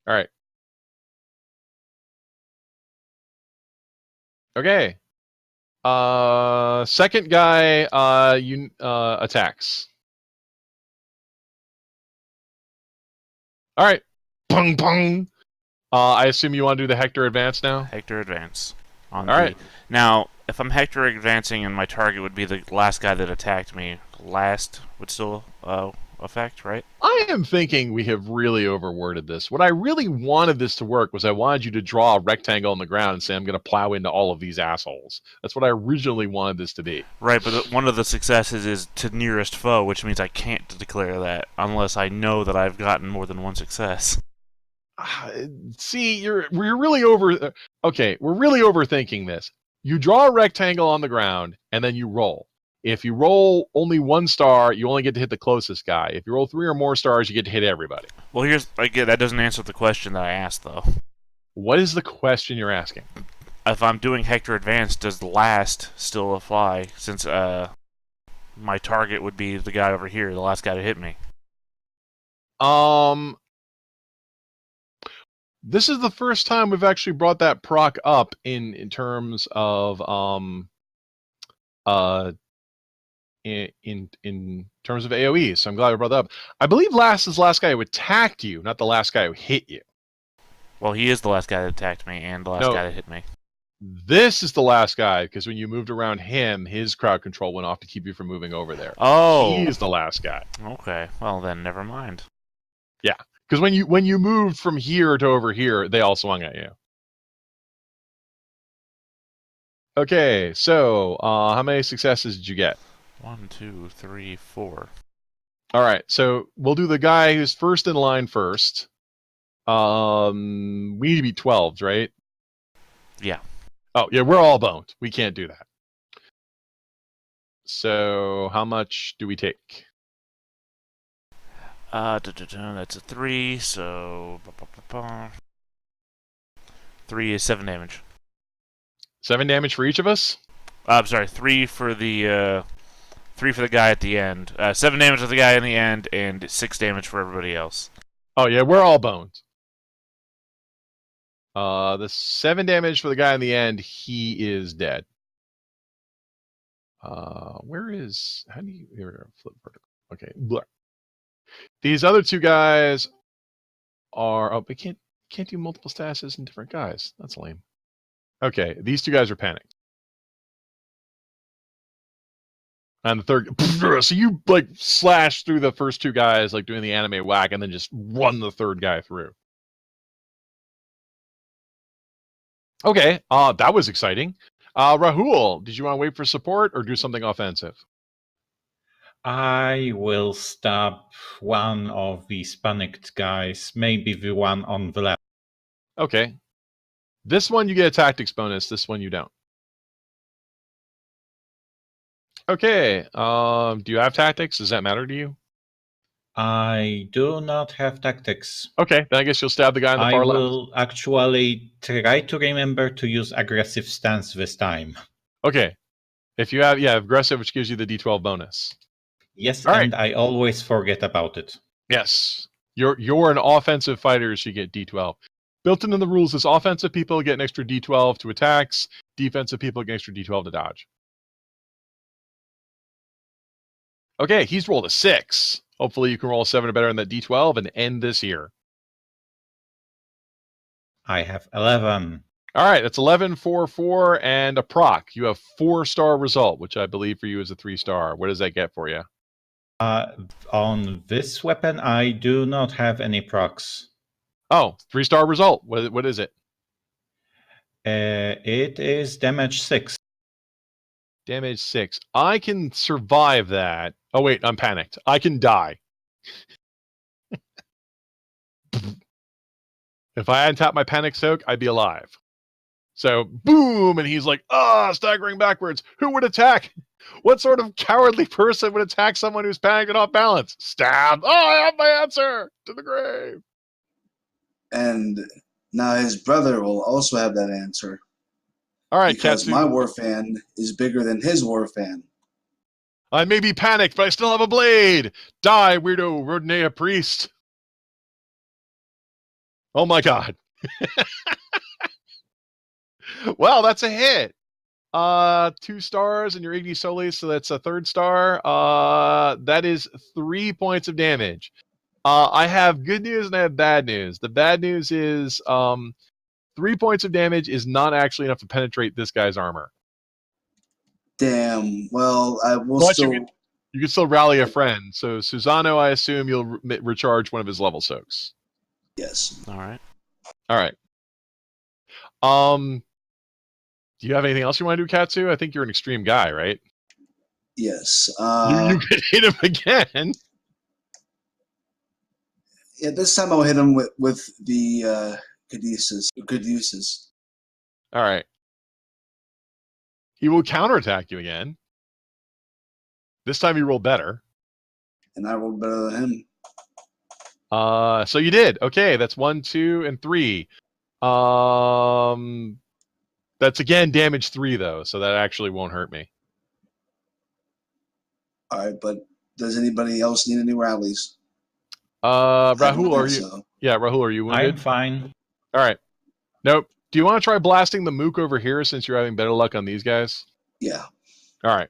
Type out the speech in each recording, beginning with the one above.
All right. Okay. Second guy, attacks. All right. Pung pung. I assume you want to do the Hector advance now? Hector advance. On All the right. Now, if I'm Hector advancing and my target would be the last guy that attacked me, last would still affect, right? I am thinking we have really overworded this. What I really wanted this to work was I wanted you to draw a rectangle on the ground and say, I'm going to plow into all of these assholes. That's what I originally wanted this to be. Right, but one of the successes is to nearest foe, which means I can't declare that unless I know that I've gotten more than one success. See, we're really over. Okay, we're really overthinking this. You draw a rectangle on the ground and then you roll. If you roll only 1 star, you only get to hit the closest guy. If you roll 3 or more stars, you get to hit everybody. Well, that doesn't answer the question that I asked though. What is the question you're asking? If I'm doing Hector advance, does last still apply? Since my target would be the guy over here, the last guy to hit me. This is the first time we've actually brought that proc up in terms of in terms of AoE. So I'm glad we brought that up. I believe last is the last guy who attacked you, not the last guy who hit you. Well, he is the last guy that attacked me and the last guy that hit me. This is the last guy, because when you moved around him, his crowd control went off to keep you from moving over there. Oh, he's the last guy. Okay, well then, never mind. Yeah, because when you moved from here to over here, they all swung at you. Okay, so how many successes did you get? 1, 2, 3, 4. All right, so we'll do the guy who's first in line first. We need to be 12s, right? Yeah. Oh, yeah, we're all boned. We can't do that. So how much do we take? That's a 3, so 3 is 7 damage. 7 damage for each of us? I'm sorry, 3 for the 3 for the guy at the end. 7 damage for the guy in the end, and 6 damage for everybody else. Oh yeah, we're all boned. The 7 damage for the guy in the end, he is dead. Where is... How do you... Here we go. Flip vertical. Okay. Blah. These other 2 guys are... Oh, we can't do multiple statuses in different guys. That's lame. Okay, these 2 guys are panicked. And the third... So you, like, slash through the first 2 guys, like, doing the anime whack, and then just run the third guy through. Okay, that was exciting. Rahul, did you want to wait for support or do something offensive? I will stop one of these panicked guys, maybe the one on the left. Okay. This one you get a tactics bonus, this one you don't. Okay, do you have tactics? Does that matter to you? I do not have tactics. Okay, then I guess you'll stab the guy on the far left. I will actually try to remember to use aggressive stance this time. Okay. If you have, aggressive, which gives you the D12 bonus. Yes, all and right. I always forget about it. Yes. You're an offensive fighter, so you get D12. Built into the rules is offensive people get an extra D12 to attacks, defensive people get an extra D12 to dodge. Okay, he's rolled a 6. Hopefully you can roll a 7 or better on that D12 and end this here. I have 11. All right, that's 11, 4, 4, and a proc. You have 4-star result, which I believe for you is a 3-star. What does that get for you? On this weapon, I do not have any procs. Oh, 3-star result. What is it? It is damage 6. Damage 6. I can survive that. Oh, wait, I'm panicked. I can die. If I hadn't tapped my panic soak, I'd be alive. So, boom, and he's like, staggering backwards. Who would attack? What sort of cowardly person would attack someone who's panicked and off balance? Stab. Oh, I have my answer. To the grave. And now his brother will also have that answer. All right, because Katsu. my war fan is bigger than his war fan. I may be panicked, but I still have a blade. Die, weirdo Rodnea priest. Oh my god. Well, that's a hit. 2 stars and your Igni Solis, so that's a 3rd star. That is 3 points of damage. I have good news and I have bad news. The bad news is 3 points of damage is not actually enough to penetrate this guy's armor. Damn. Well, I will But still. you can still rally a friend. So Susano, I assume you'll recharge one of his level soaks. Yes. All right. All right. Do you have anything else you want to do, Katsu? I think you're an extreme guy, right? Yes. You could hit him again. Yeah, this time I'll hit him with the Caduceus. All right. He will counterattack you again. This time you roll better. And I rolled better than him. So you did. Okay, that's 1, 2, and 3. That's again damage 3 though, so that actually won't hurt me. All right, but does anybody else need any rallies? Rahul, are you? So. Yeah, Rahul, are you wounded? I'm fine. All right. Nope. Do you want to try blasting the mook over here since you're having better luck on these guys? Yeah. All right.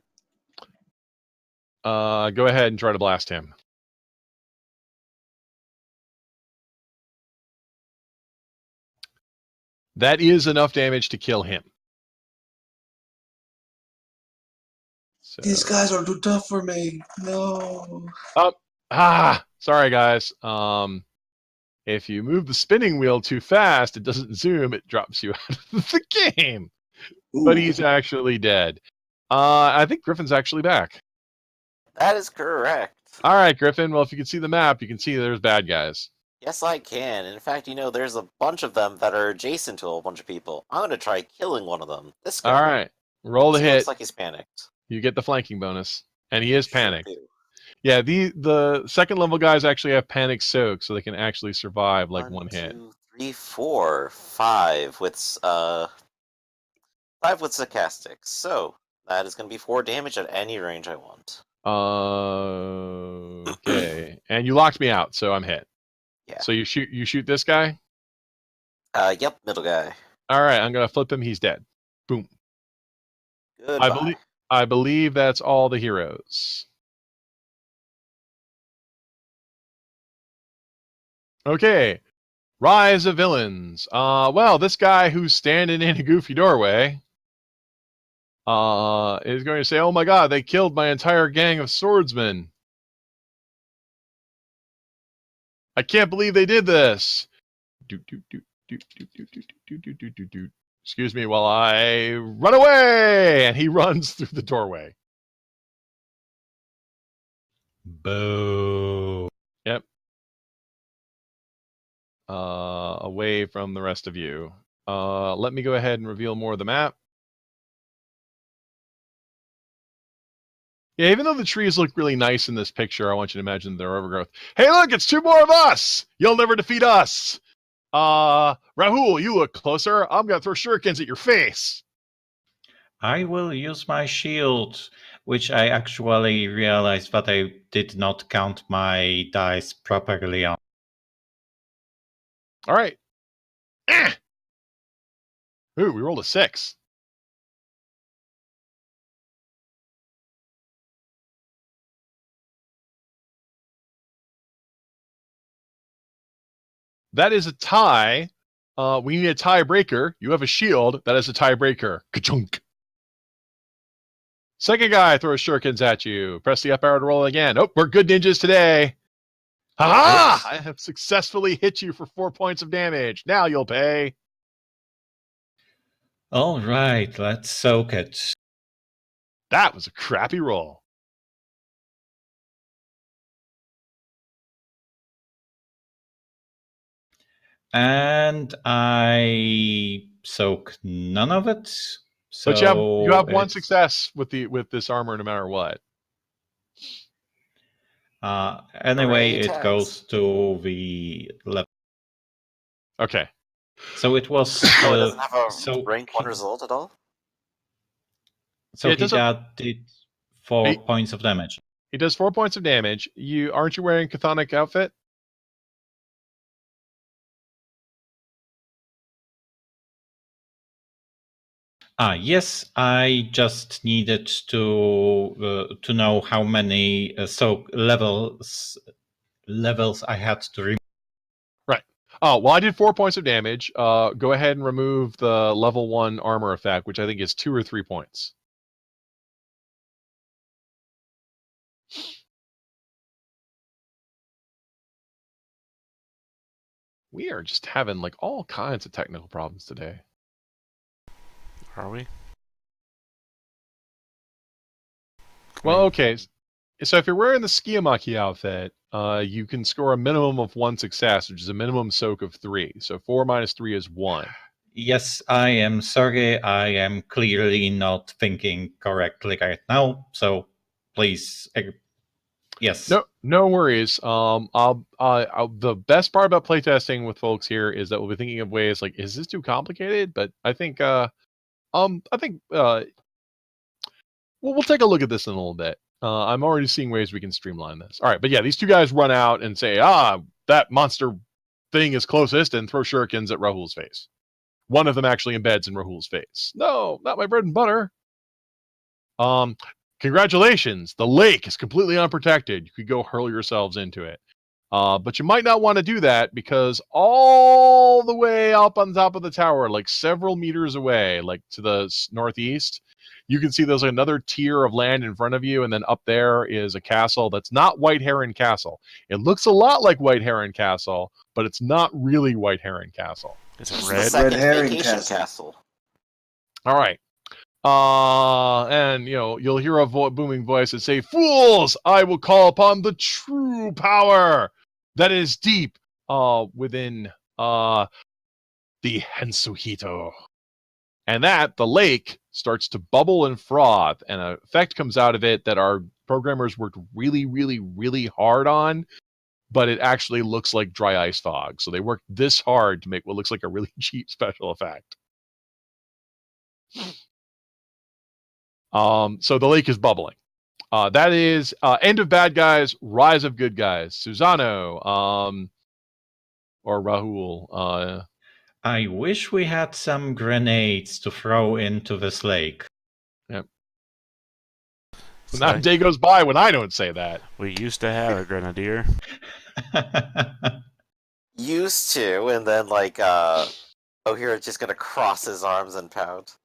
Go ahead and try to blast him. That is enough damage to kill him. So. These guys are too tough for me. No. Sorry guys. If you move the spinning wheel too fast, it doesn't zoom, it drops you out of the game. Ooh. But he's actually dead. I think Griffin's actually back. That is correct. All right, Griffin. Well, if you can see the map, you can see there's bad guys. Yes, I can. In fact, there's a bunch of them that are adjacent to a bunch of people. I'm going to try killing one of them. This guy. All right. Roll the He hit. looks like he's panicked. You get the flanking bonus. And he is panicked. Sure do. Yeah, the second level guys actually have panic soak, so they can actually survive like one hit. 1, 2, 3, 4, 5 with 5 with sarcastic. So that is going to be 4 damage at any range I want. Okay. And you locked me out, so I'm hit. Yeah. So you shoot this guy? Yep, middle guy. All right, I'm gonna flip him. He's dead. Boom. Goodbye. I believe that's all the heroes. Okay. Rise of villains. Well, this guy who's standing in a goofy doorway is going to say, "Oh my god, they killed my entire gang of swordsmen. I can't believe they did this." Excuse me while I run away, and he runs through the doorway. Boo. Yep. Away from the rest of you. Let me go ahead and reveal more of the map. Yeah, even though the trees look really nice in this picture, I want you to imagine their overgrowth. Hey, look, it's 2 more of us! You'll never defeat us! Rahul, you look closer. I'm gonna throw shurikens at your face. I will use my shield, which I actually realized that I did not count my dice properly on. All right. Ooh, we rolled a 6. That is a tie. We need a tiebreaker. You have a shield. That is a tiebreaker. Ka-chunk. Second guy throws shurikens at you. Press the up arrow to roll again. Oh, we're good ninjas today. Ha ha! I have successfully hit you for 4 points of damage. Now you'll pay. All right, let's soak it. That was a crappy roll. And I soak none of it. So But you have one it's, success with this armor no matter what. Anyway, Hooray, it tags. goes to the left. Okay. So it was. So it doesn't have a so rank 1 result at all? So Yeah, it he doesn't- did 4 He- points of damage. He does 4 points of damage. Aren't you wearing Chthonic outfit? Yes, I just needed to know how many levels I had to remove. Right. Oh, well, I did 4 points of damage. Go ahead and remove the level 1 armor effect, which I think is 2 or 3 points. We are just having like all kinds of technical problems today. Are we? Well, okay. So if you're wearing the Skiyamaki outfit, you can score a minimum of 1 success, which is a minimum soak of 3. So 4 minus 3 is 1. Yes, I am sorry. I am clearly not thinking correctly right now. So please, yes. No worries. The best part about playtesting with folks here is that we'll be thinking of ways like, is this too complicated? But I think we'll take a look at this in a little bit. I'm already seeing ways we can streamline this. All right, but yeah, these two guys run out and say, that monster thing is closest, and throw shurikens at Rahul's face. One of them actually embeds in Rahul's face. No, not my bread and butter. Congratulations. The lake is completely unprotected. You could go hurl yourselves into it. But you might not want to do that because all the way up on top of the tower, like several meters away, like to the northeast, you can see there's another tier of land in front of you, and then up there is a castle that's not White Heron Castle. It looks a lot like White Heron Castle, but it's not really White Heron Castle. Is It's it the red? second Red Herring vacation Castle. castle. All right. And you'll hear a booming voice that say, "Fools! I will call upon the true power that is deep within the Hensuhito." And that the lake starts to bubble and froth, and an effect comes out of it that our programmers worked really, really, really hard on, but it actually looks like dry ice fog. So they worked this hard to make what looks like a really cheap special effect. So the lake is bubbling. That is end of bad guys, rise of good guys. Susano, or Rahul. I wish we had some grenades to throw into this lake. Yep. So Not a day goes by when I don't say that. we used to have a grenadier. Used to, and then O'Hara's just gonna cross his arms and pout.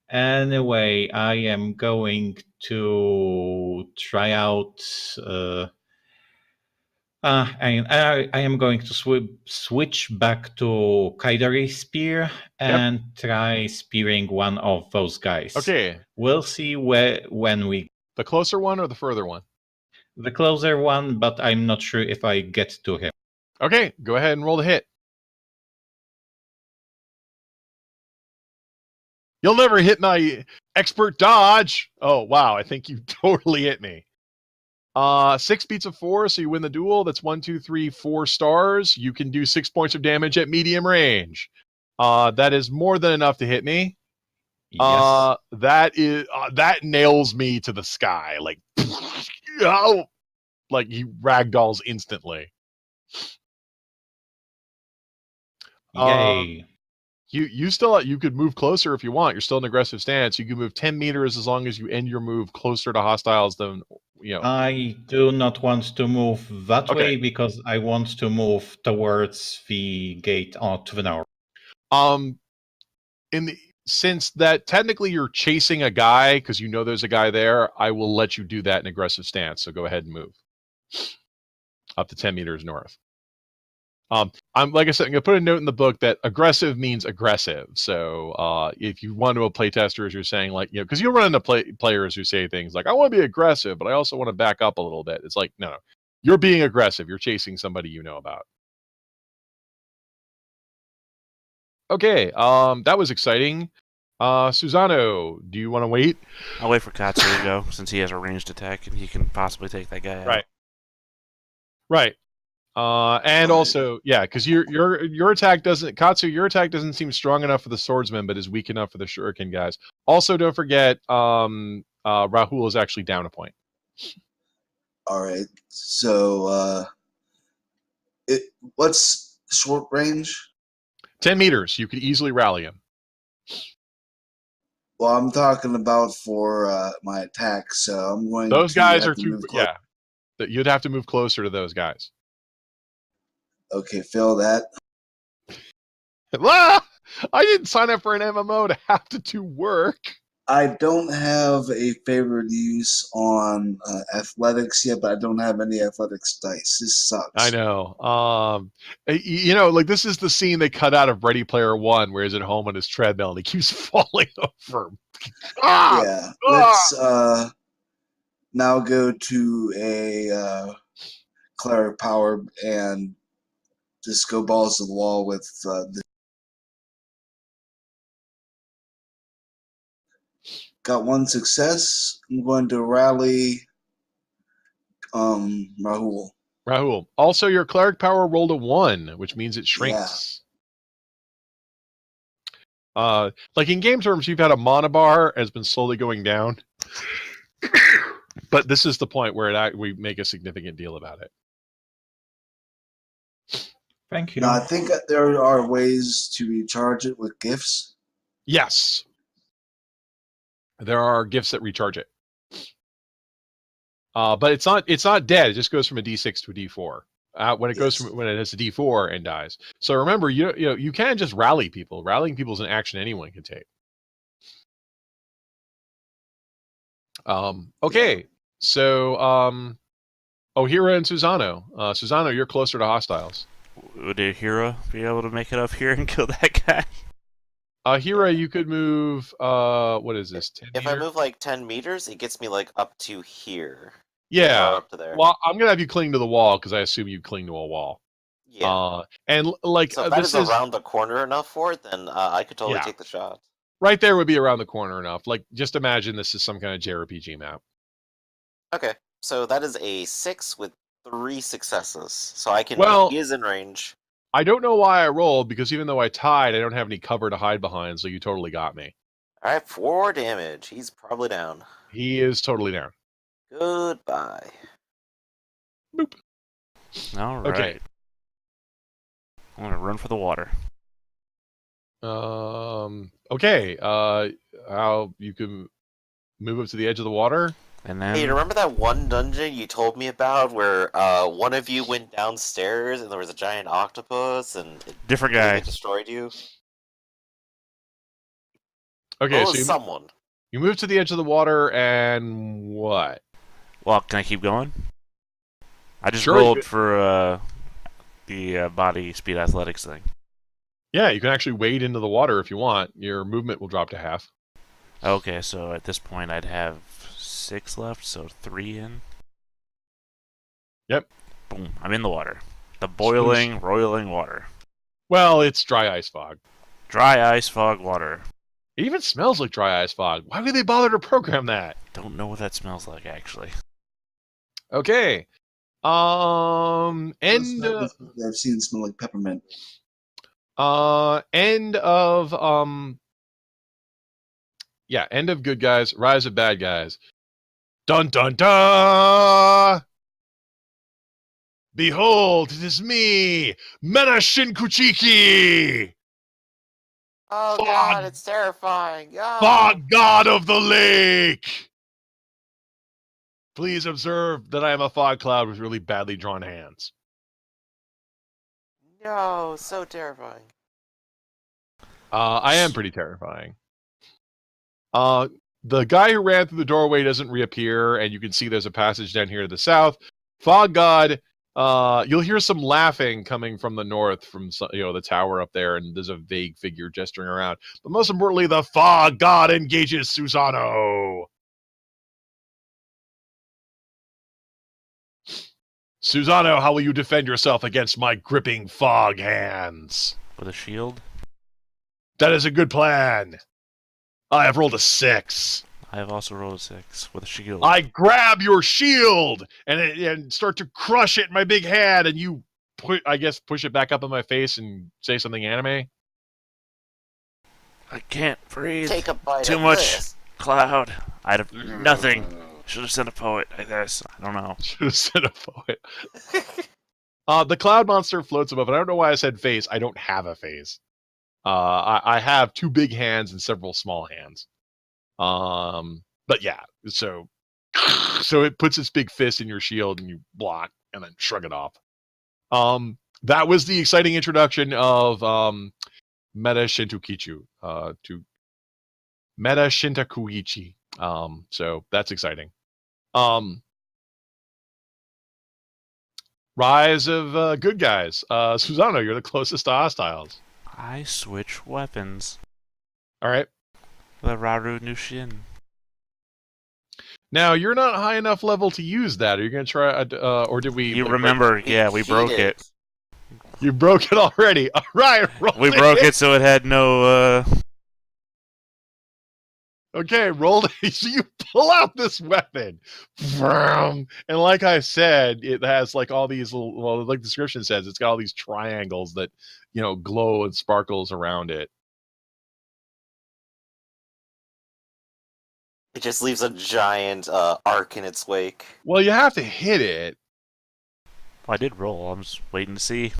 Anyway, I am going to try out. I am going to switch back to Kaidari Spear and try spearing one of those guys. Okay. We'll see when we. The closer one or the further one? The closer one, but I'm not sure if I get to him. Okay, go ahead and roll the hit. You'll never hit my expert dodge. Oh, wow. I think you totally hit me. 6 beats of 4, so you win the duel. That's 1, 2, 3, 4 stars. You can do 6 points of damage at medium range. That is more than enough to hit me. Yes. That nails me to the sky. Like, oh, like he ragdolls instantly. Yay. You could move closer if you want. You're still in aggressive stance. You can move 10 meters as long as you end your move closer to hostiles than I do not want to move that Okay. way because I want to move towards the gate to the north. Since that technically you're chasing a guy because you know there's a guy there, I will let you do that in aggressive stance. So go ahead and move up to 10 meters north. I'm like I said, I'm gonna put a note in the book that aggressive means aggressive. So if you want to a playtester, as you're saying, because you'll run into players who say things like, "I want to be aggressive, but I also want to back up a little bit." It's like, no, you're being aggressive. You're chasing somebody you know about. Okay, that was exciting. Susano, do you want to wait? I'll wait for Katsu to go since he has a ranged attack and he can possibly take that guy out. Right. And also, yeah, because your attack doesn't, Katsu, your attack doesn't seem strong enough for the swordsman, but is weak enough for the shuriken guys. Also, don't forget, Rahul is actually down a point. All right. So, what's short range? 10 meters. You could easily rally him. Well, I'm talking about for my attack, so I'm going Those to guys have are to too. move close. Yeah, that you'd have to move closer to those guys. Okay, fill that. Ah! I didn't sign up for an MMO to have to do work. I don't have a favored use on athletics yet, but I don't have any athletics dice. This sucks. I know. Like this is the scene they cut out of Ready Player One, where he's at home on his treadmill and he keeps falling over. Ah! Yeah, Ah! let's now go to a cleric power and just go balls to the wall with the. Got one success. I'm going to rally Rahul. Rahul. Also, your cleric power rolled a 1, which means it shrinks. Like in game terms, you've had a mana bar has been slowly going down, but this is the point where we make a significant deal about it. Thank you. Now, I think that there are ways to recharge it with gifts. Yes, there are gifts that recharge it, but it's not dead. It just goes from a D6 to a D4. When it goes from when it has a D4 and dies. So remember, you can just rally people. Rallying people is an action anyone can take. Okay, so Ohira and Susano. Susano, you're closer to hostiles. Would Ohira be able to make it up here and kill that guy? Hira, you could move. What is this? 10 If meter? I move like 10 meters, it gets me like up to here. Yeah. Or up to there. Well, I'm gonna have you cling to the wall because I assume you cling to a wall. Yeah. And like So if that this is around the corner enough for it, then I could totally Yeah. take the shot. right there would be around the corner enough. Like, just imagine this is some kind of JRPG map. Okay, so that is a 6 with 3 successes. So I can. Well- He is in range. I don't know why I rolled because even though I tied, I don't have any cover to hide behind. So you totally got me. All right, 4 damage. He's probably down. He is totally down. Goodbye. All right. Okay. I'm gonna run for the water. Okay. How you can move up to the edge of the water? And then Hey, remember that one dungeon you told me about where one of you went downstairs and there was a giant octopus and it different really guy. destroyed you? Okay, Oh, so someone. you move to the edge of the water and what? Well, can I keep going? I just Sure, you rolled could. for the body speed athletics thing. Yeah, you can actually wade into the water if you want. Your movement will drop to half. Okay, so at this point I'd have 6 left, so 3 in. Yep. Boom, I'm in the water. The boiling, roiling water. Well, it's dry ice fog. Dry ice fog water. It even smells like dry ice fog. Why would they bother to program that? Don't know what that smells like, actually. Okay. End. I've seen it smell like peppermint. End of Yeah, end of good guys, rise of bad guys. Dun dun dun! Behold, it is me, Mena Shinkuchiki, Oh Fog. god, it's terrifying. Oh. fog god of the lake. Please observe that I am a fog cloud with really badly drawn hands. No, so terrifying. I am pretty terrifying. The guy who ran through the doorway doesn't reappear, and you can see there's a passage down here to the south. Fog God, you'll hear some laughing coming from the north, from the tower up there, and there's a vague figure gesturing around. But most importantly, the Fog God engages Susano. Susano, how will you defend yourself against my gripping fog hands? With a shield? That is a good plan. I have rolled a 6. I have also rolled a 6 with a shield. I grab your shield and start to crush it in my big hand, and you, push it back up in my face and say something anime. I can't breathe. Take a bite Too of much this. cloud. I'd have nothing. Should have sent a poet, I guess. I don't know. Should have said a poet. The cloud monster floats above, and I don't know why I said face. I don't have a face. I have 2 big hands and several small hands. But yeah, so it puts its big fist in your shield and you block and then shrug it off. That was the exciting introduction of Meta Shintokichu to Meta Shintakuichi. So that's exciting. Rise of good guys. Susano, you're the closest to hostiles. I switch weapons. All right. The Raru Nushin. Now you're not high enough level to use that. Are you going to try? Or did we? You like, remember? We Yeah, we broke cheated. it. You broke it already. All right. Roll We to broke hit. it so it had no. Okay, roll. So you pull out this weapon, and like I said, it has like all these little. Well, like the description says, it's got all these triangles that glow and sparkles around it. It just leaves a giant arc in its wake. Well, you have to hit it. I did roll. I'm just waiting to see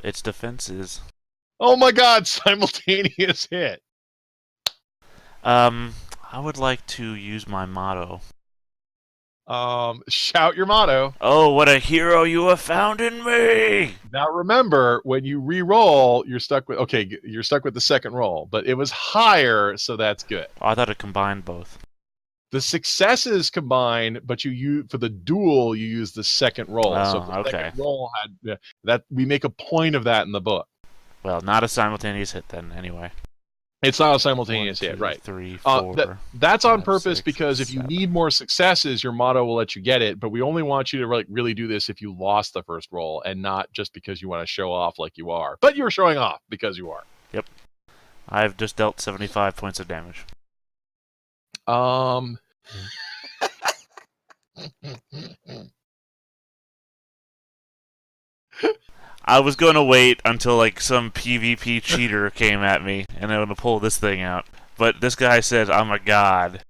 its defenses. Oh my God! Simultaneous hit. I would like to use my motto. Shout your motto. Oh, what a hero you have found in me! Now remember, when you re-roll, you're stuck with the second roll, but it was higher, so that's good. Oh, I thought it combined both. The successes combined, but for the duel, you use the second roll. Oh, So if the okay. second roll had that, we make a point of that in the book. Well, not a simultaneous hit then, anyway. It's not a simultaneous 1, 2, hit, right? 3, 4. That's on 5, purpose 6, because if you 7. need more successes, your motto will let you get it. But we only want you to really do this if you lost the first roll, and not just because you want to show off like you are. But you're showing off because you are. Yep. I've just dealt 75 points of damage. I was going to wait until like some PvP cheater came at me and I was going to pull this thing out. But this guy said I'm a god.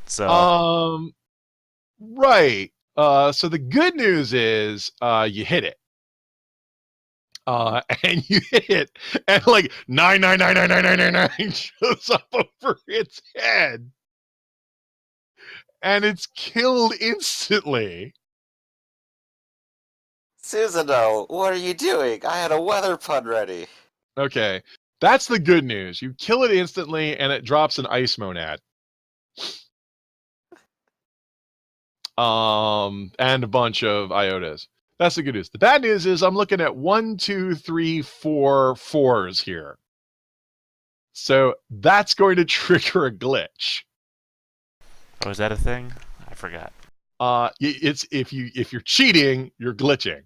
So right. So the good news is you hit it. And you hit it, and like 9999999 shows up over its head. And it's killed instantly. Susano, what are you doing? I had a weather pun ready. Okay. That's the good news. You kill it instantly and it drops an ice monad. And a bunch of iotas. That's the good news. The bad news is I'm looking at 1, 2, 3, 4 4s here. So that's going to trigger a glitch. Oh, is that a thing? I forgot. It's if you're cheating, you're glitching.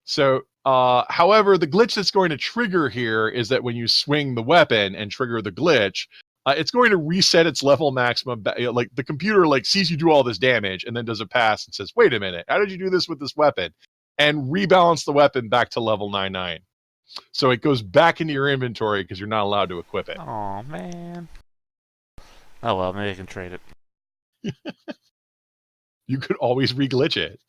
So, however, the glitch that's going to trigger here is that when you swing the weapon and trigger the glitch, it's going to reset its level maximum. Like the computer sees you do all this damage and then does a pass and says, "Wait a minute, how did you do this with this weapon?" And rebalance the weapon back to level 99. So it goes back into your inventory because you're not allowed to equip it. Oh man. Oh well, maybe I can trade it. You could always reglitch it.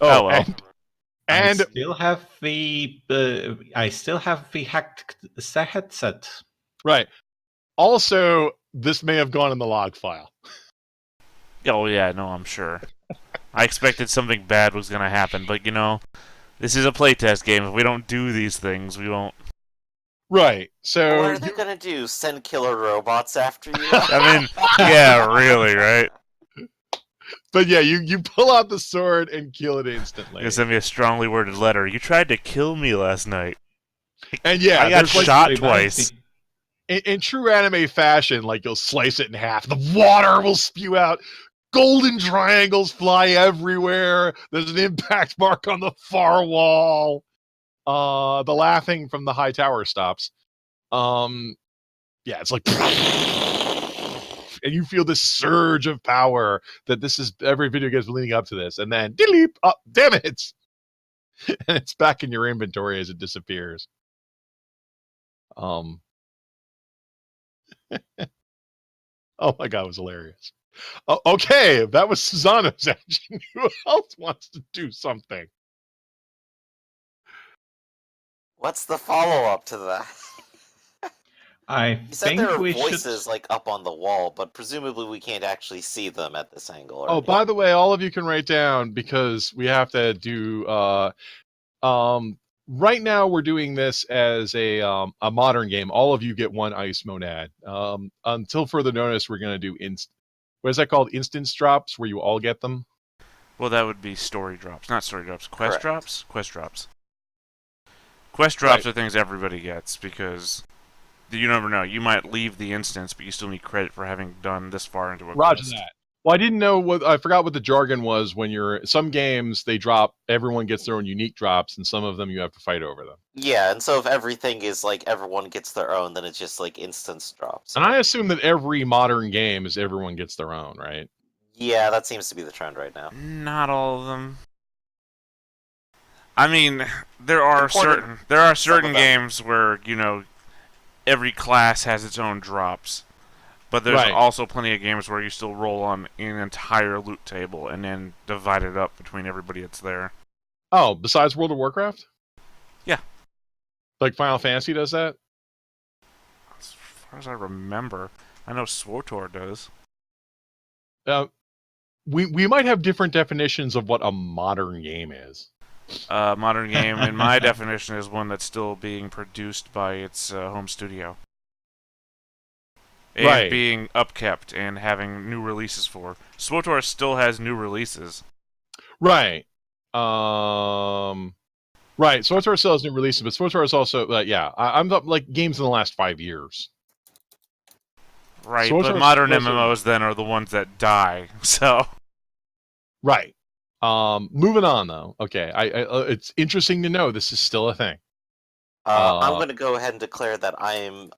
Oh well. And I still have the hacked headset. right. Also, this may have gone in the log file. Oh yeah, no, I'm sure. I expected something bad was gonna happen, but this is a playtest game. If we don't do these things, we won't. Right. So What are they gonna do? Send killer robots after you? I mean, yeah, really, right? But yeah, you pull out the sword and kill it instantly. You send me a strongly worded letter. You tried to kill me last night. And yeah, I got there's shot twice. In true anime fashion, you'll slice it in half. The water will spew out. Golden triangles fly everywhere. There's an impact mark on the far wall. The laughing from the high tower stops. Yeah, it's like, and you feel this surge of power that every video game's leading up to this, and then delete. Oh, damn it! And it's back in your inventory as it disappears. Oh my god, it was hilarious. Okay, that was Susano's action. Who else wants to do something? What's the follow-up to that? I You said there think are we voices should. like up on the wall, but presumably we can't actually see them at this angle. Or Oh, by the way, all of you can write down because we have to do. Right now, we're doing this as a modern game. All of you get one ice monad. Until further notice, we're going to do what is that called? Instance drops, where you all get them. Well, that would be story drops, not story drops. Quest Correct. drops. Quest drops. Quest drops are things everybody gets because you never know. You might leave the instance, but you still need credit for having done this far into a Roger quest. that. Well, I didn't know what I forgot what the jargon was when some games they drop. Everyone gets their own unique drops, and some of them you have to fight over them. Yeah, and so if everything is like everyone gets their own, then it's just like instance drops. And I assume that every modern game is everyone gets their own, right? Yeah, that seems to be the trend right now. Not all of them. I mean, there are Important. certain games where every class has its own drops, but there's also plenty of games where you still roll on an entire loot table and then divide it up between everybody that's there. Oh, besides World of Warcraft? Yeah. Like Final Fantasy does that? As far as I remember, I know SWTOR does. We might have different definitions of what a modern game is. Modern game, in my definition, is one that's still being produced by its home studio. And being upkept and having new releases for. SWTOR still has new releases. Right. Right. SWTOR still has new releases, but SWTOR is also, I'm like games in the last 5 years. Right, but modern MMOs then are the ones that die, so... Right. Moving on, though. Okay, it's interesting to know this is still a thing. I'm going to go ahead and declare that I am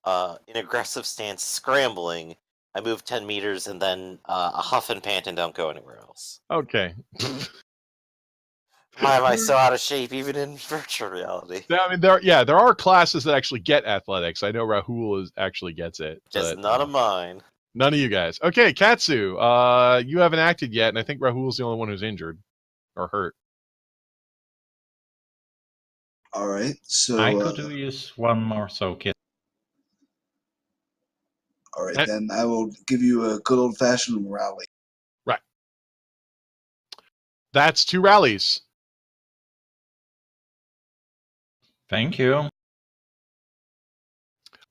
in aggressive stance scrambling. I move 10 meters and then a huff and pant and don't go anywhere else. Okay. Why am I so out of shape even in virtual reality? I mean, there are classes that actually get athletics. I know Rahul actually gets it. Just but, none of mine. None of you guys. Okay, Katsu, you haven't acted yet, and I think Rahul's the only one who's injured or hurt. All right, so I could use one more soak. Yes. All right, then I will give you a good old-fashioned rally. Right. That's 2 rallies. Thank you. Well,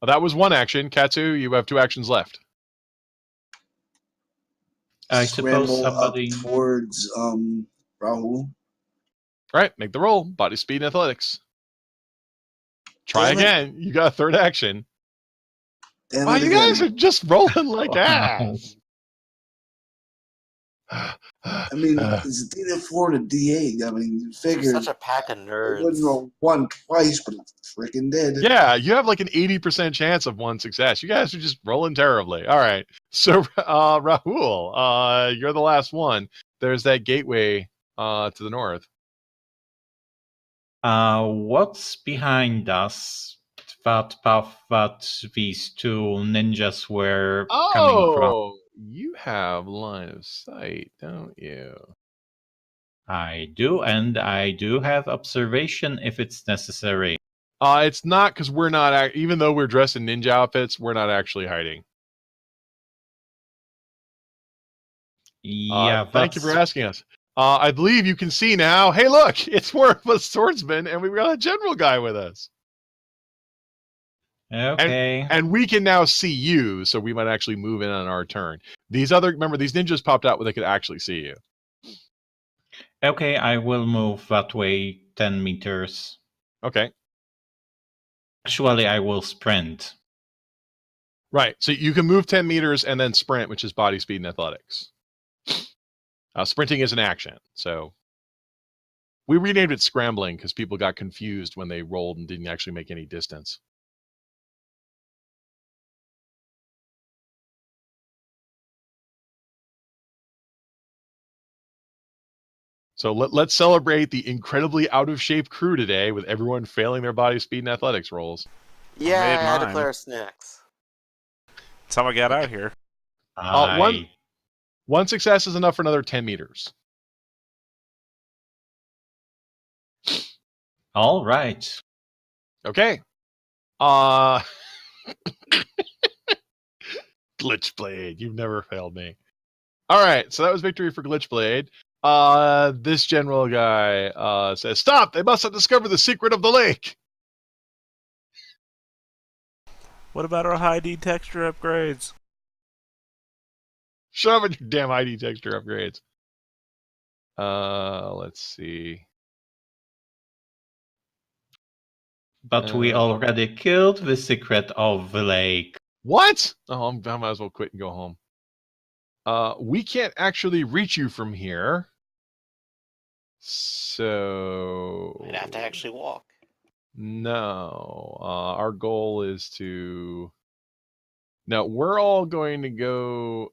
that was 1 action. Katsu, you have 2 actions left. I suppose somebody up towards Rahul. Right, make the roll. Body speed and athletics. Try again. You got a 3rd action. Wow, you guys are just rolling like ass. I mean, it's a D4 and a D8. I mean, you figure. You're such a pack of nerds. It wouldn't roll 1 twice, but it freaking did. Yeah, you have like an 80% chance of 1 success. You guys are just rolling terribly. All right. So, Rahul, you're the last one. There's that gateway to the north. What's behind us? That path that these 2 ninjas were coming from. Oh, you have line of sight, don't you? I do, and I do have observation if it's necessary. It's not because we're not, even though we're dressed in ninja outfits, we're not actually hiding. Yeah, thank you for asking us. I believe you can see now. Hey, look, it's more of a swordsman, and we've got a general guy with us. Okay. And we can now see you, so we might actually move in on our turn. Remember, these ninjas popped out where they could actually see you. Okay, I will move that way 10 meters. Okay. Actually, I will sprint. Right, so you can move 10 meters and then sprint, which is body speed and athletics. Sprinting is an action, so we renamed it scrambling because people got confused when they rolled and didn't actually make any distance. So let's celebrate the incredibly out-of-shape crew today with everyone failing their body speed and athletics rolls. Yeah, I declare snacks. That's how I got out here. One success is enough for another 10 meters. All right. Okay. Glitchblade, you've never failed me. All right, so that was victory for Glitchblade. This general guy says, "Stop! They must have discovered the secret of the lake." What about our high-D texture upgrades? Shove it, your damn ID texture upgrades. Let's see. But we already killed the secret of the lake. What? Oh, I might as well quit and go home. We can't actually reach you from here. So... I'd have to actually walk. No. Our goal is to... No, we're all going to go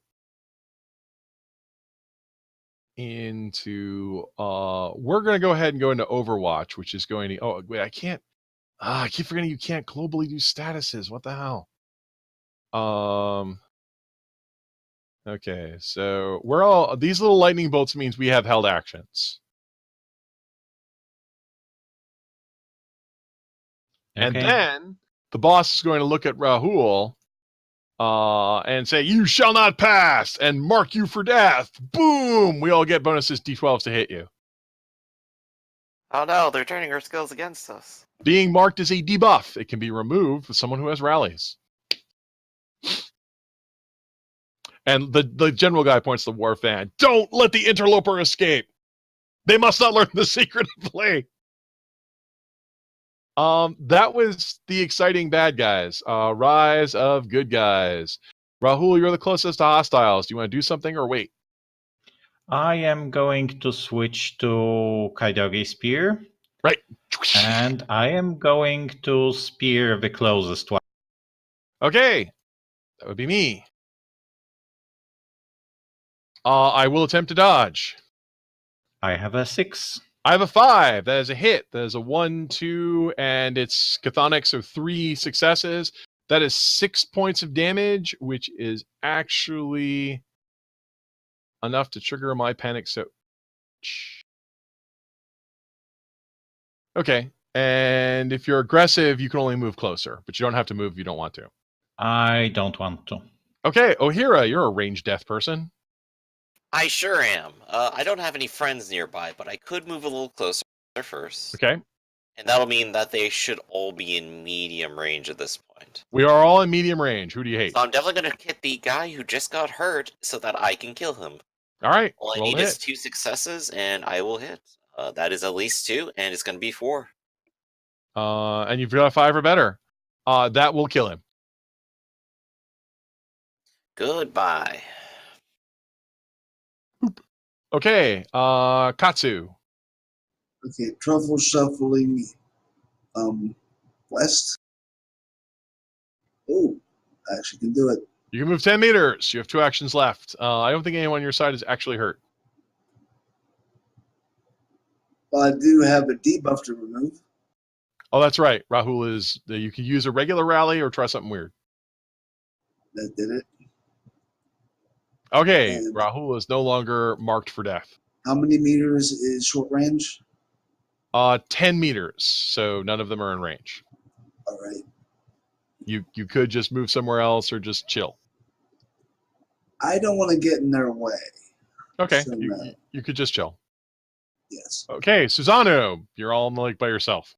into... we're going to go ahead and go into Overwatch, which is going to... Oh, wait, I can't... I keep forgetting you can't globally do statuses. What the hell? Okay, so we're all... These little lightning bolts means we have held actions. Okay. And then the boss is going to look at Rahul and say, "You shall not pass," and mark you for death. Boom! We all get bonuses D12s to hit you. Oh no, they're turning our skills against us. Being marked is a debuff. It can be removed with someone who has rallies. And the general guy points to the war fan. "Don't let the interloper escape. They must not learn the secret of play." That was the exciting bad guys. Rise of good guys. Rahul, you're the closest to hostiles. Do you want to do something or wait? I am going to switch to Kaidagi Spear. Right. And I am going to spear the closest one. Okay. That would be me. I will attempt to dodge. I have a 6. I have a 5. That is a hit. That is a 1, 2, and it's chthonic, so 3 successes. That is 6 points of damage, which is actually enough to trigger my panic. So, okay. And if you're aggressive, you can only move closer, but you don't have to move if you don't want to. I don't want to. Okay, Ohira, you're a ranged death person. I sure am. I don't have any friends nearby, but I could move a little closer first. Okay. And that'll mean that they should all be in medium range at this point. We are all in medium range. Who do you hate? So I'm definitely going to hit the guy who just got hurt so that I can kill him. All right. All I need is 2 successes, and I will hit. That is at least 2, and it's going to be 4. And you've got a 5 or better. That will kill him. Goodbye. Okay, Katsu. Okay, truffle shuffling west. Oh, I actually can do it. You can move 10 meters. You have 2 actions left. I don't think anyone on your side is actually hurt. Well, I do have a debuff to remove. Oh, that's right. Rahul is... You can use a regular rally or try something weird. That did it. Okay, And Rahul is no longer marked for death. how many meters is short range? 10 meters, so none of them are in range. All right. You could just move somewhere else or just chill. I don't want to get in their way. Okay, So, you could just chill. Yes. Okay, Susano, you're all on the lake by yourself.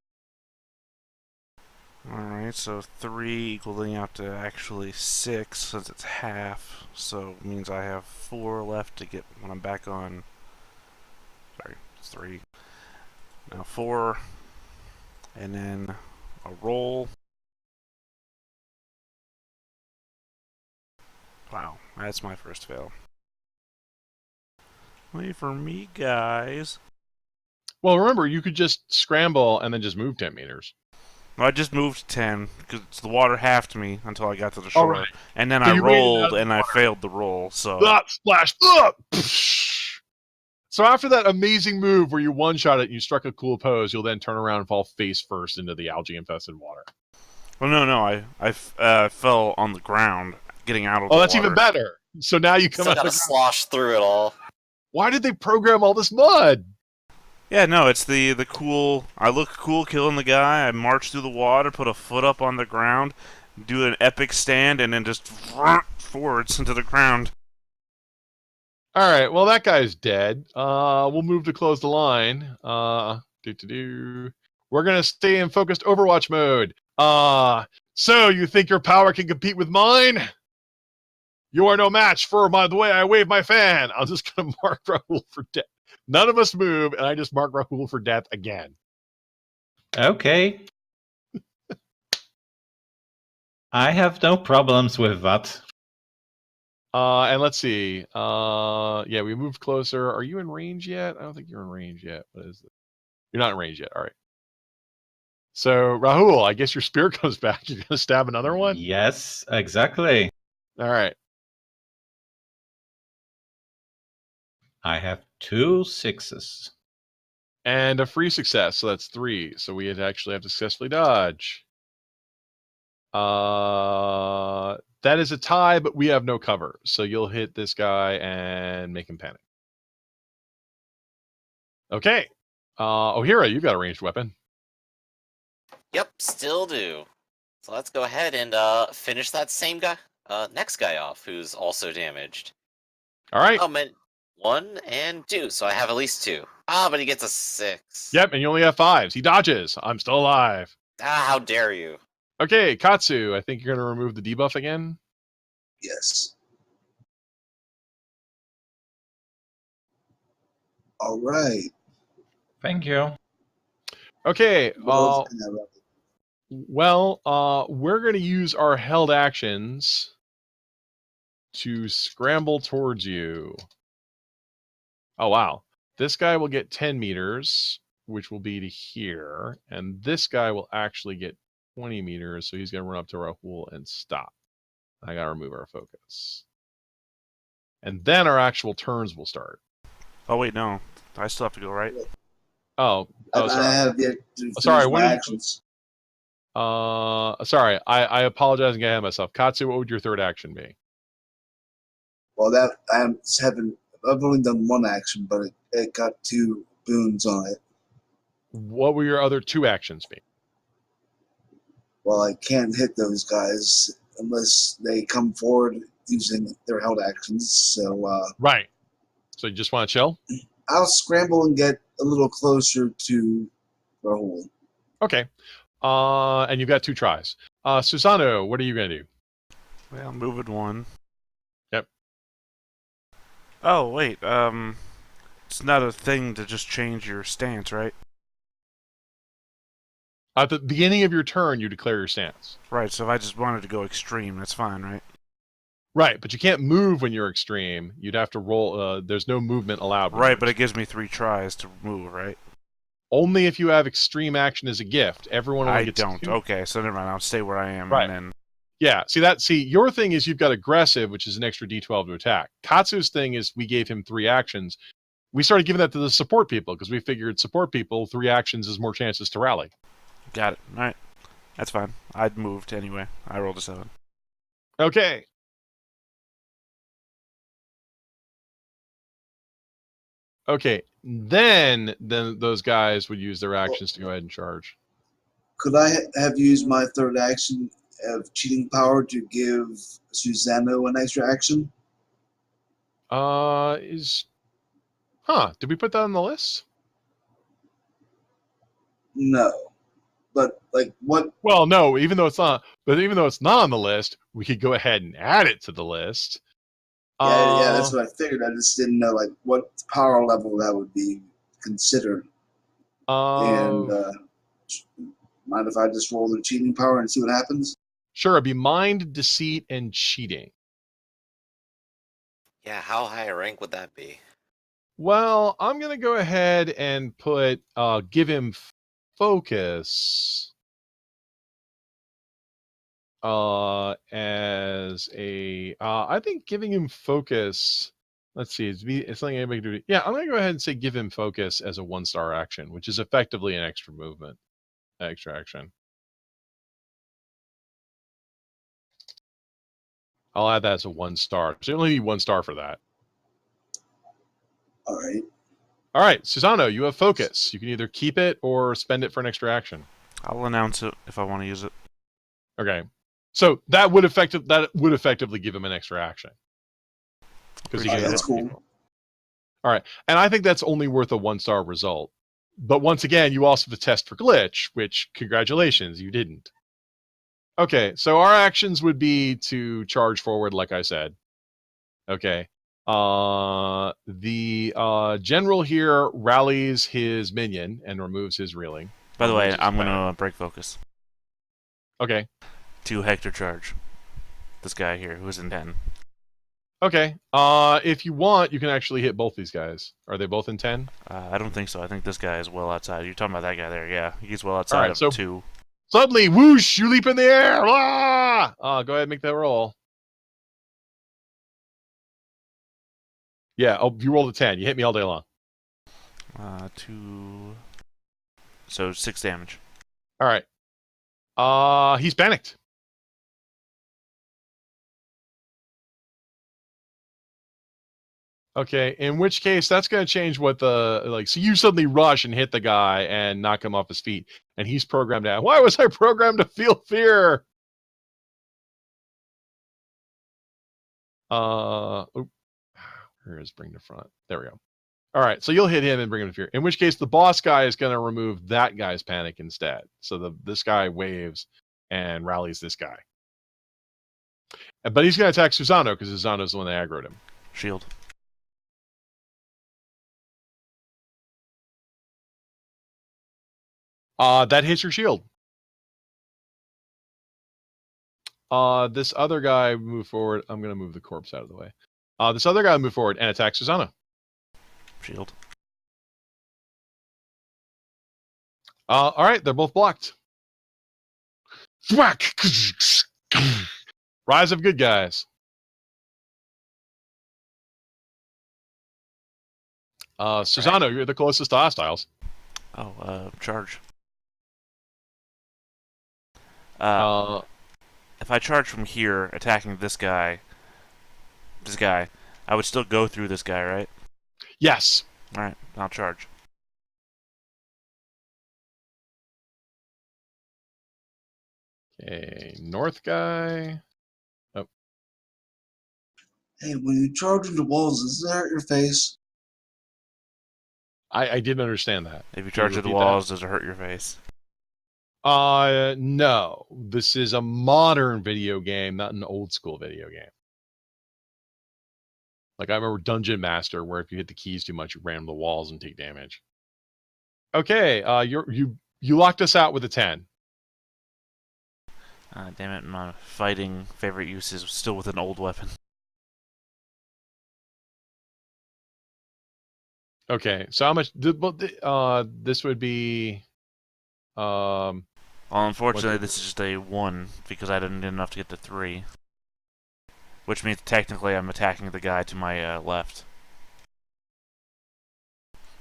Alright, so 3 equaling out to actually 6 since it's half. So it means I have 4 left to get when I'm back on. Sorry, it's 3. Now 4. And then a roll. Wow, that's my first fail. Wait for me, guys. Well, remember, you could just scramble and then just move 10 meters. Well, I just moved 10 because the water halved me until I got to the shore. Right. And then So I you waded out rolled of the and I water. failed the roll. So Splash! So after that amazing move where you one-shot it and you struck a cool pose, you'll then turn around and fall face first into the algae-infested water. Well, no, I fell on the ground getting out of the Oh, water. that's even better. So now you come Still out got of to the... slosh through it all. Why did they program all this mud? Yeah, no, it's the cool... I look cool killing the guy. I march through the water, put a foot up on the ground, do an epic stand, and then just forwards into the ground. All right, well, that guy's dead. We'll move to close the line. We're going to stay in focused Overwatch mode. So you think your power can compete with mine? You are no match for the way I wave my fan. I'm just going to mark Rahul for death. None of us move, and I just mark Rahul for death again. Okay. I have no problems with that. And let's see. Yeah, we moved closer. Are you in range yet? I don't think you're in range yet. What is it? You're not in range yet. All right. So, Rahul, I guess your spear comes back. You're going to stab another one? Yes, exactly. All right. I have 2 6s. And a free success, so that's 3. So we actually have to successfully dodge. That is a tie, but we have no cover. So you'll hit this guy and make him panic. Okay. Ohira, you got a ranged weapon. Yep, still do. So let's go ahead and finish that same guy, next guy off, who's also damaged. All right. And 1 and 2, so I have at least 2. But he gets a 6. Yep, and you only have 5s. He dodges. I'm still alive. How dare you? Okay, Katsu, I think you're going to remove the debuff again. Yes. All right. Thank you. Okay. Well, we're going to use our held actions to scramble towards you. Oh, wow. This guy will get 10 meters, which will be to here. And this guy will actually get 20 meters, so he's going to run up to Rahul and stop. I got to remove our focus. And then our actual turns will start. Oh, wait, no. I still have to go, right? Oh, sorry. I have yet to finish Sorry, what my did you- actions. Sorry, I apologize and get ahead of myself. Katsu, what would your third action be? Well, I've only done one action, but it got 2 boons on it. What will your other 2 actions be? Well, I can't hit those guys unless they come forward using their held actions. So Right. So you just want to chill? I'll scramble and get a little closer to Rahul. Okay. And you've got 2 tries. Susano, what are you going to do? Well, moving 1. Yep. Oh, wait. It's not a thing to just change your stance, right? At the beginning of your turn, you declare your stance. Right, so if I just wanted to go extreme, that's fine, right? Right, but you can't move when you're extreme. You'd have to roll. There's no movement allowed. Right, but it gives me 3 tries to move, right? Only if you have extreme action as a gift. Everyone only gets don't. 2. Okay, so never mind. I'll stay where I am, Right. and then... Yeah, see, your thing is you've got aggressive, which is an extra D12 to attack. Katsu's thing is we gave him 3 actions. We started giving that to the support people because we figured support people, 3 actions is more chances to rally. Got it. All right. That's fine. I'd moved anyway. I rolled a 7. Okay. Okay, then those guys would use their actions to go ahead and charge. Could I have used my third action of cheating power to give Susano an extra action? Did we put that on the list? No. But like what? Well, no, even though it's not on the list, we could go ahead and add it to the list. Yeah, that's what I figured. I just didn't know like what power level that would be considered. And mind if I just roll the cheating power and see what happens? Sure, it'd be mind, deceit, and cheating. Yeah, how high a rank would that be? Well, I'm gonna go ahead and put give him focus as a I think giving him focus, let's see, it's something anybody can do. Yeah, I'm gonna go ahead and say give him focus as a 1-star action, which is effectively an extra action. I'll add that as a 1-star. So you only need 1 star for that. All right, Susano, you have focus. You can either keep it or spend it for an extra action. I'll announce it if I want to use it. Okay. So that would effectively give him an extra action. Because that's cool. All right, and I think that's only worth a 1-star result. But once again, you also have to test for glitch, which congratulations, you didn't. Okay, so our actions would be to charge forward, like I said. Okay. The general here rallies his minion and removes his reeling. By the way, I'm gonna break focus. Okay. 2 Hector charge. This guy here, who's in 10. Okay. If you want, you can actually hit both these guys. Are they both in 10? I don't think so. I think this guy is well outside. You're talking about that guy there, yeah. He's well outside right, of so 2. Suddenly, whoosh! You leap in the air. Ah! Go ahead and make that roll. Yeah. Oh, you rolled a 10. You hit me all day long. 2. So 6 damage. All right. He's panicked. Okay, in which case that's going to change what so you suddenly rush and hit the guy and knock him off his feet, and he's programmed out. Why was I programmed to feel fear? Where is bring to front? There we go. All right, so you'll hit him and bring him to fear. In which case the boss guy is going to remove that guy's panic instead. So this guy waves and rallies this guy. But he's going to attack Susano because Susano's the one that aggroed him. Shield. That hits your shield. This other guy move forward. I'm going to move the corpse out of the way. This other guy move forward and attack Susano. Shield. All right, they're both blocked. Thwack! Rise of good guys. Susano, you're the closest to hostiles. Charge. If I charge from here, attacking this guy, I would still go through this guy, right? Yes. All right, I'll charge. Okay, north guy. Oh. Hey, when you charge into walls, does it hurt your face? I didn't understand that. If you charge into the walls, does it hurt your face? No. This is a modern video game, not an old school video game. Like I remember Dungeon Master, where if you hit the keys too much, you ram the walls and take damage. Okay, you locked us out with a 10. Damn it, my fighting favorite use is still with an old weapon. Okay, so how much? This would be. Well, unfortunately, this is just a 1 because I didn't get enough to get to 3. Which means technically I'm attacking the guy to my left.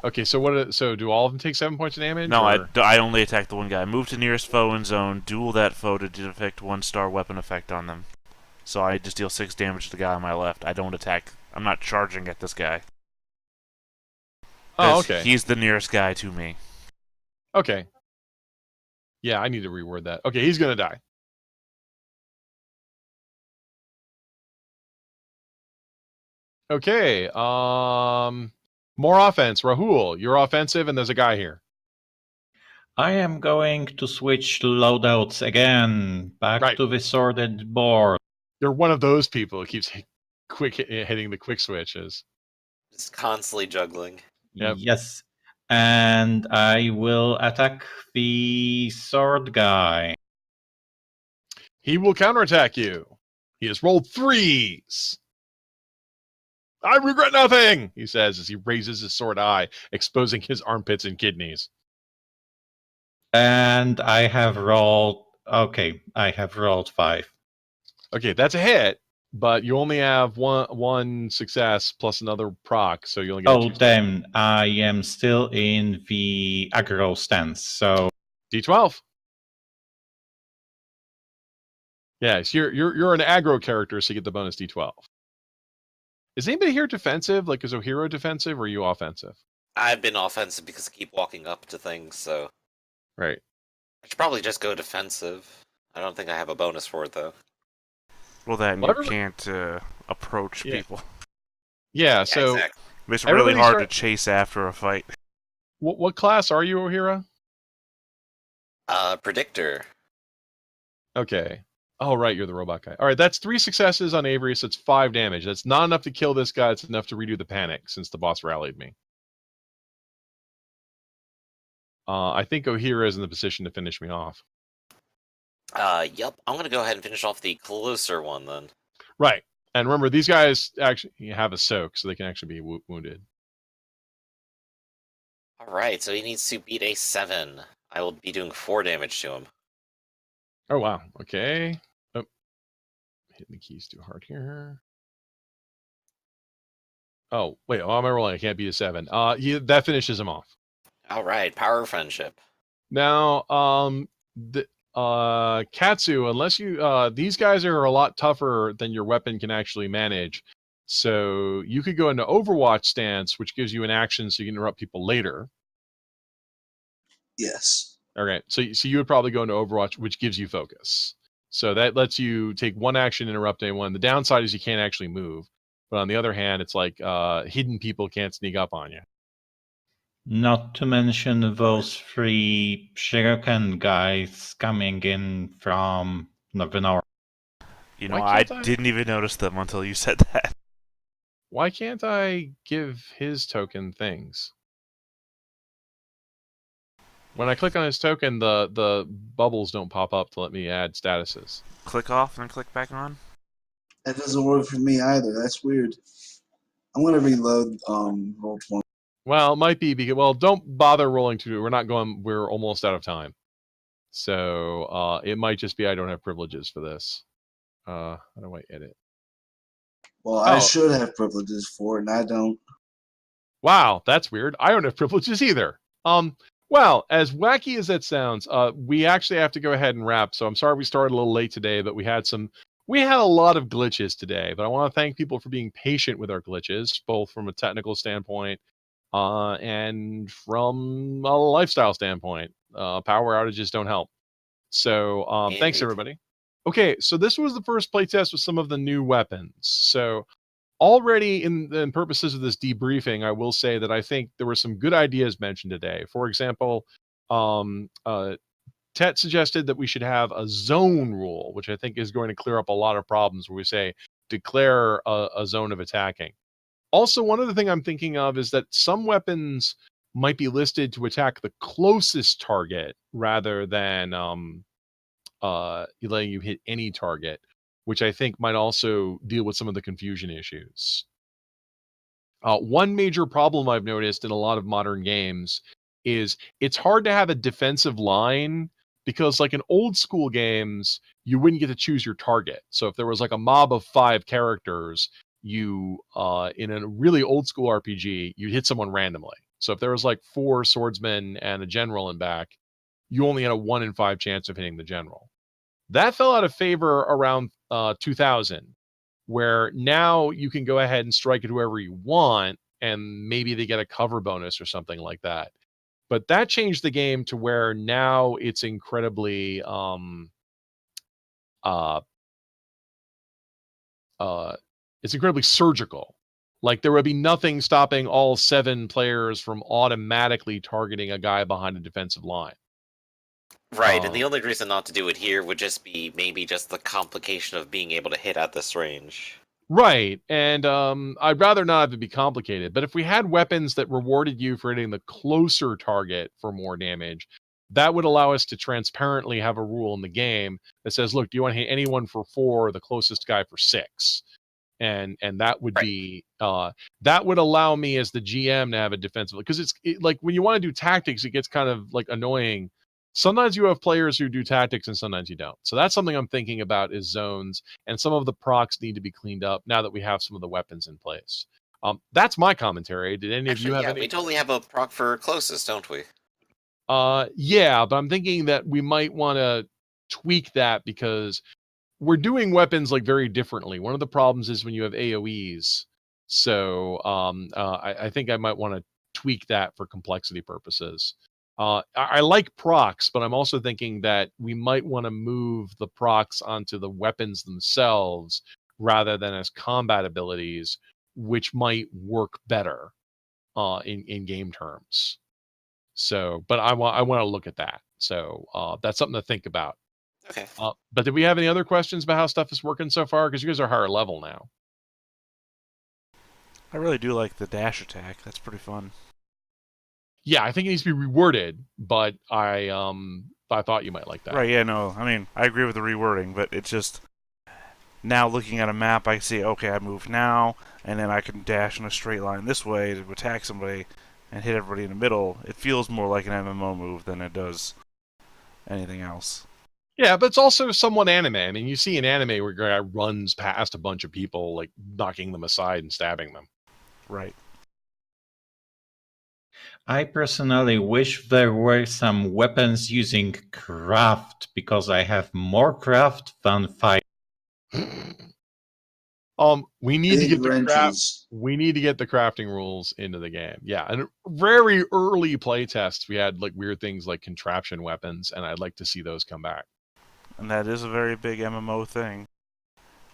Okay, so do all of them take 7 points of damage? No, or? I only attack the one guy. Move to nearest foe in zone, duel that foe to defect 1-star weapon effect on them. So I just deal 6 damage to the guy on my left. I don't attack. I'm not charging at this guy. Oh, okay. He's the nearest guy to me. Okay. Yeah, I need to reword that. Okay, he's gonna die. Okay, more offense. Rahul, you're offensive, and there's a guy here. I am going to switch loadouts again, back to the sorted board. You're one of those people who keeps hitting the quick switches. Just constantly juggling. Yep. Yes, and I will attack the sword guy. He will counterattack you. He has rolled 3s. I regret nothing, he says as he raises his sword high, exposing his armpits and kidneys. And I have rolled... Okay, I have rolled 5. Okay, that's a hit, but you only have one success plus another proc, so you only get... Oh, damn, I am still in the aggro stance, so... D12. Yes, you're an aggro character, so you get the bonus D12. Is anybody here defensive? Like, is Ohiro defensive, or are you offensive? I've been offensive because I keep walking up to things, so... Right. I should probably just go defensive. I don't think I have a bonus for it, though. Well, then you can't approach people. Yeah, so... Exactly. It's really hard to chase after a fight. What class are you, Ohira? Predictor. Okay. Oh, right, you're the robot guy. All right, that's 3 successes on Avery, so it's 5 damage. That's not enough to kill this guy. It's enough to redo the panic, since the boss rallied me. I think Ohira is in the position to finish me off. Yep. I'm going to go ahead and finish off the closer one, then. Right. And remember, these guys actually have a soak, so they can actually be wounded. Alright, so he needs to beat a 7. I will be doing 4 damage to him. Oh, wow. Okay. Oh. Hitting the keys too hard here. Oh, wait. Oh, am I rolling? I can't beat a 7. That finishes him off. Alright, power of friendship. Now, Katsu, unless you, these guys are a lot tougher than your weapon can actually manage. So you could go into Overwatch stance, which gives you an action so you can interrupt people later. Yes. Okay, so you would probably go into Overwatch, which gives you focus. So that lets you take 1 action, interrupt anyone. The downside is you can't actually move. But on the other hand, it's like hidden people can't sneak up on you. Not to mention those 3 Shuriken guys coming in from the north. You know, I didn't even notice them until you said that. Why can't I give his token things? When I click on his token, the bubbles don't pop up to let me add statuses. Click off and click back on? That doesn't work for me either. That's weird. I'm going to reload Roll20. Well, it might be because, well, don't bother rolling to. We're almost out of time. So it might just be I don't have privileges for this. How do I edit? Well, I should have privileges for it, and I don't. Wow, that's weird. I don't have privileges either. Well, as wacky as that sounds, we actually have to go ahead and wrap. So I'm sorry we started a little late today, but we had a lot of glitches today. But I want to thank people for being patient with our glitches, both from a technical standpoint and from a lifestyle standpoint. Power outages don't help. So thanks, everybody. Okay, so this was the first playtest with some of the new weapons. So already in purposes of this debriefing, I will say that I think there were some good ideas mentioned today. For example, Tet suggested that we should have a zone rule, which I think is going to clear up a lot of problems where we say declare a zone of attacking. Also, one other thing I'm thinking of is that some weapons might be listed to attack the closest target rather than letting you hit any target, which I think might also deal with some of the confusion issues. One major problem I've noticed in a lot of modern games is it's hard to have a defensive line because, like in old school games, you wouldn't get to choose your target. So if there was like a mob of 5 characters, you in a really old school RPG, you'd hit someone randomly. So if there was like 4 swordsmen and a general in back, you only had a 1 in 5 chance of hitting the general. That fell out of favor around 2000, where now you can go ahead and strike at whoever you want, and maybe they get a cover bonus or something like that. But that changed the game to where now it's incredibly surgical. Like there would be nothing stopping all 7 players from automatically targeting a guy behind a defensive line. Right, and the only reason not to do it here would just be maybe just the complication of being able to hit at this range. Right, and I'd rather not have it be complicated, but if we had weapons that rewarded you for hitting the closer target for more damage, that would allow us to transparently have a rule in the game that says, look, do you want to hit anyone for 4, the closest guy for 6? And that would be that would allow me as the GM to have a defensive, because like when you want to do tactics, it gets kind of like annoying. Sometimes you have players who do tactics and sometimes you don't. So that's something I'm thinking about is zones, and some of the procs need to be cleaned up now that we have some of the weapons in place. That's my commentary. Did any of you have any? We totally have a proc for closest, don't we? Yeah, but I'm thinking that we might want to tweak that because we're doing weapons like very differently. One of the problems is when you have AoEs. So I think I might want to tweak that for complexity purposes. I like procs, but I'm also thinking that we might want to move the procs onto the weapons themselves rather than as combat abilities, which might work better in game terms. So, but I want to look at that. So that's something to think about. Okay. But did we have any other questions about how stuff is working so far? Because you guys are higher level now. I really do like the dash attack. That's pretty fun. Yeah, I think it needs to be reworded, but I thought you might like that. Right, yeah, no. I mean, I agree with the rewording, but it's just now looking at a map, I see, okay, I move now, and then I can dash in a straight line this way to attack somebody and hit everybody in the middle. It feels more like an MMO move than it does anything else. Yeah, but it's also somewhat anime. I mean, you see an anime where a guy runs past a bunch of people, like knocking them aside and stabbing them. Right. I personally wish there were some weapons using craft, because I have more craft than fire. We need to Big get the wrenches. we need to get the crafting rules into the game. Yeah, and very early play tests, we had like weird things like contraption weapons, and I'd like to see those come back. And that is a very big MMO thing.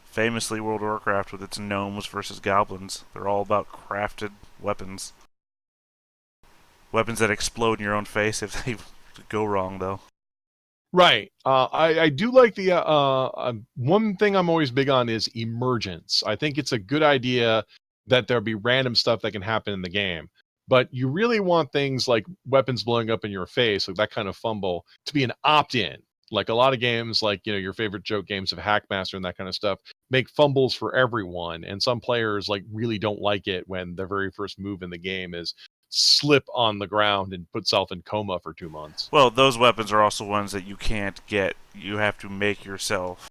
Famously, World of Warcraft with its gnomes versus goblins. They're all about crafted weapons. Weapons that explode in your own face if they go wrong, though. Right. I do like the one thing I'm always big on is emergence. I think it's a good idea that there'll be random stuff that can happen in the game, but you really want things like weapons blowing up in your face, like that kind of fumble, to be an opt-in. Like a lot of games, like your favorite joke games of Hackmaster and that kind of stuff, make fumbles for everyone, and some players like really don't like it when their very first move in the game is slip on the ground and put self in coma for 2 months. Well, those weapons are also ones that you can't get. You have to make yourself,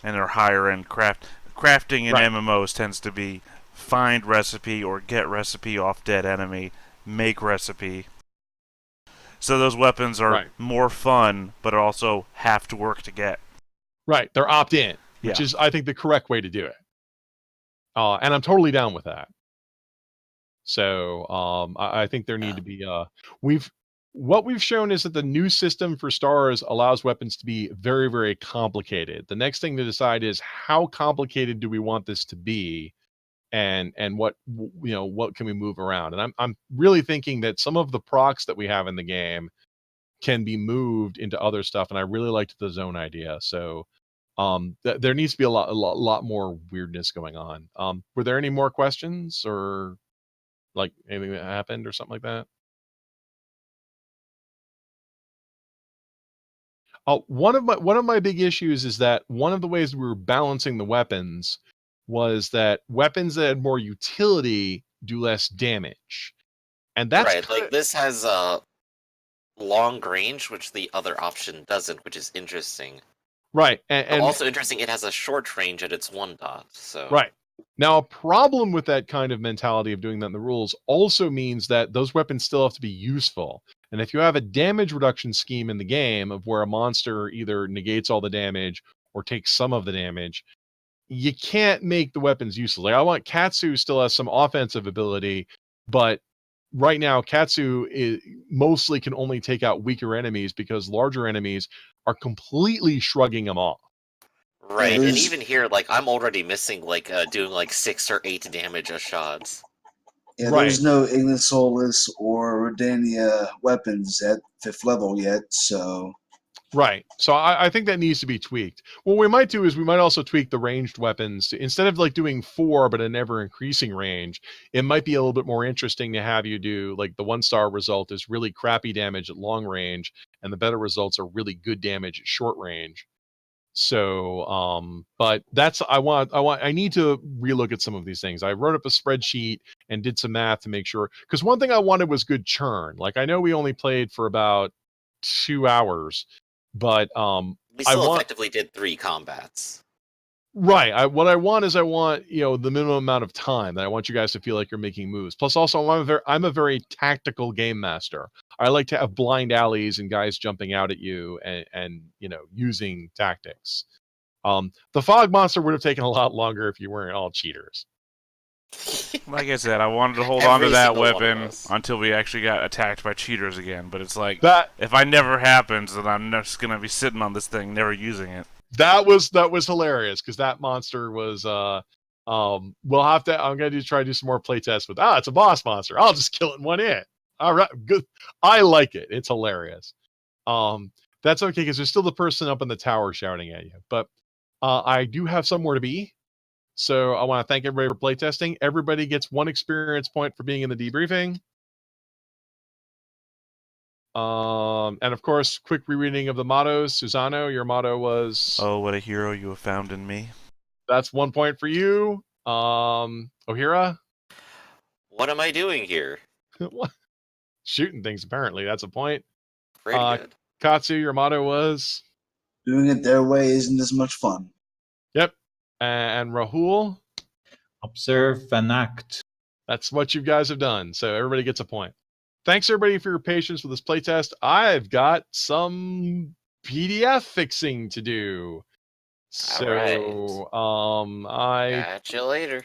and they're higher end crafting in MMOs tends to be find recipe or get recipe off dead enemy, make recipe. So those weapons are more fun, but also have to work to get. Right, they're opt-in, which is, I think, the correct way to do it. And I'm totally down with that. So I think there need to be what we've shown is that the new system for stars allows weapons to be very, very complicated. The next thing to decide is how complicated do we want this to be, and what what can we move around. And I'm really thinking that some of the procs that we have in the game can be moved into other stuff, and I really liked the zone idea. So there needs to be a lot more weirdness going on. Were there any more questions or like anything that happened or something like that? One of my big issues is that one of the ways we were balancing the weapons was that weapons that had more utility do less damage, and that's right. Like this has long range, which the other option doesn't, which is interesting. Right, and also interesting, it has a short range at its 1 dot. So right. Now, a problem with that kind of mentality of doing that in the rules also means that those weapons still have to be useful. And if you have a damage reduction scheme in the game of where a monster either negates all the damage or takes some of the damage, you can't make the weapons useless. Like I want Katsu still has some offensive ability, but right now Katsu mostly can only take out weaker enemies because larger enemies are completely shrugging them off. Right, and even here, like, I'm already missing, like, doing, like, 6 or 8 damage a shot. Yeah, there's no Ignis Solus or Redania weapons at 5th level yet, so... Right, so I think that needs to be tweaked. What we might do is we might also tweak the ranged weapons. Instead of, like, doing 4 but an ever-increasing range, it might be a little bit more interesting to have you do, like, the 1-star result is really crappy damage at long range, and the better results are really good damage at short range. So, but that's, I need to relook at some of these things. I wrote up a spreadsheet and did some math to make sure, because one thing I wanted was good churn. Like, I know we only played for about 2 hours, but, we still effectively did 3 combats. Right. What I want is the minimum amount of time that I want you guys to feel like you're making moves. Plus, also, I'm a very tactical game master. I like to have blind alleys and guys jumping out at you and using tactics. The fog monster would have taken a lot longer if you weren't all cheaters. Like I said, I wanted to hold on to that weapon until we actually got attacked by cheaters again. But it's like, if I never happens, then I'm just gonna be sitting on this thing, never using it. That was hilarious because that monster was. We'll have to. I'm gonna try to do some more playtests with. It's a boss monster. I'll just kill it in one hit. All right, good. I like it. It's hilarious. That's okay because there's still the person up in the tower shouting at you. But I do have somewhere to be. So I want to thank everybody for playtesting. Everybody gets 1 experience point for being in the debriefing. And of course, quick rereading of the mottos. Susano, your motto was... Oh, what a hero you have found in me. That's 1 point for you. Ohira? What am I doing here? Shooting things, apparently. That's a point. Pretty good. Katsu, your motto was... Doing it their way isn't as much fun. Yep. And Rahul? Observe and act. That's what you guys have done. So everybody gets a point. Thanks, everybody, for your patience with this playtest. I've got some PDF fixing to do. So, Catch you later.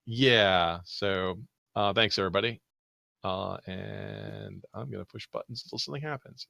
Yeah. So, thanks, everybody. And I'm going to push buttons until something happens.